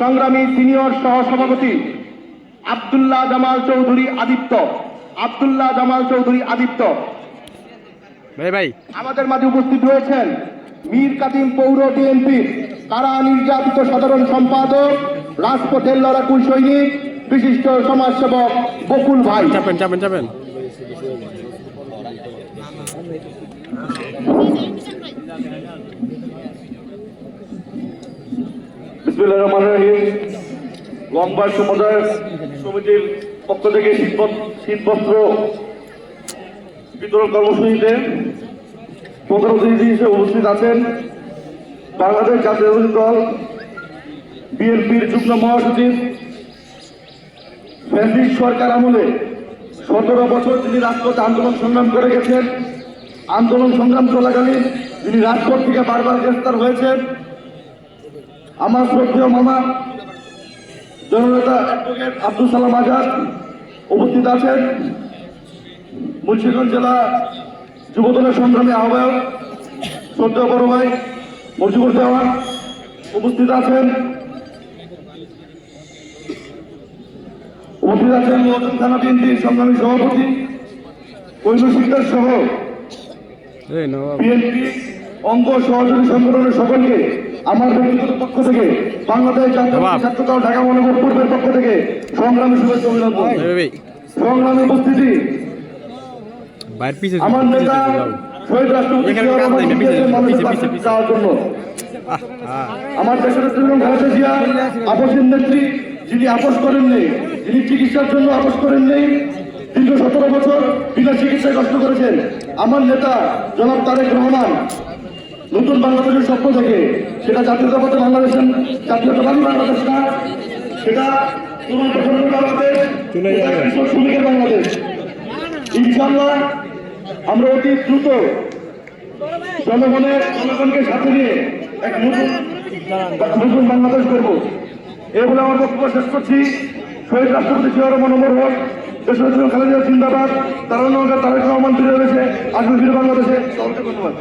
সংগ্রামী সিনিয়র সহসভাপতি আব্দুল্লাহ জামাল চৌধুরী আদিত্য। আব্দুল্লাহ জামাল চৌধুরী আদিত্য ভাই আমাদের মাঝে উপস্থিত রয়েছেন মীর কাদিম পৌর বিএনপির কারা নির্যাতিত সাধারণ সম্পাদক, রাজপথের লড়াকু সৈনিক, বিশিষ্ট সমাজসেবক বকুল ভাই। চাপেন বিসমিল্লাহির রহমানির রহিম। লংবাই সমুদায় সমিতির পক্ষ থেকে শীতবস্ত্র বিতরণ কর্মসূচিতে প্রধান অতিথি হিসেবে উপস্থিত আছেন বাংলাদেশ জাতীয়তাবাদী দল বিএনপির যুগ্ম মহাসচিব। ফ্যাসিস্ট সরকার আমলে 17 বছর তিনি রাজপথে আন্দোলন সংগ্রাম করে গেছেন। আন্দোলন সংগ্রাম চলাকালীন তিনি রাজপথ থেকে বারবার গ্রেফতার হয়েছেন। আমার শ্রদ্ধেয় মামা জননেতা অ্যাডভোকেট আব্দুল সালাম আজাদ উপস্থিত আছেন। মুন্সিগঞ্জ জেলা যুবদলের সংগ্রামী আহ্বায়ক শ্রদ্ধেয় বড় ভাই মজিবুর দেওয়ান উপস্থিত আছেন। মহাজন থানা বিএনপির সংগ্রামী সভাপতি কৈল শিকদার সহ বিএনপি অঙ্গ সহযোগী সংগঠনের সকলকে আমার ব্যক্তিগত পক্ষ থেকে বাংলাদেশ জাতীয় ছাত্র দল ঢাকা মহানগর পূর্বের পক্ষ থেকে সংগ্রামী শুভেচ্ছা অভিনন্দন। সংগ্রামী উপস্থিতি আমার নেতা শহীদ রাষ্ট্রপতি যাওয়ার জন্য আমার দেশের খালেদা জিয়া আপসের নেত্রী, যিনি আপোষ করেননি, যিনি চিকিৎসার জন্য আপোষ করেননি, দীর্ঘ 17 বছর বিনা চিকিৎসায় কষ্ট করেছেন। আমার নেতা জনাব তারেক রহমান নতুন বাংলাদেশের স্বপ্ন থেকে, সেটা জাতীয়তাবাদী বাংলাদেশের জাতীয়তাবাদী বাংলাদেশ না, সেটা শ্রমিকের বাংলাদেশ। ইনশাল্লাহ আমরা অতি দ্রুত জনগণকে সাথে নিয়ে এক নতুন বাংলাদেশ করব। এই বলে আমার বক্তব্য শেষ করছি। শহীদ রাষ্ট্রপতি জিয়া রহমান অমর হোক, দেশের খালেদা জিয়া জিন্দাবাদ, তারেক রহমান ফিরে রয়েছে, আসবে ফিরে বাংলাদেশে। ধন্যবাদ।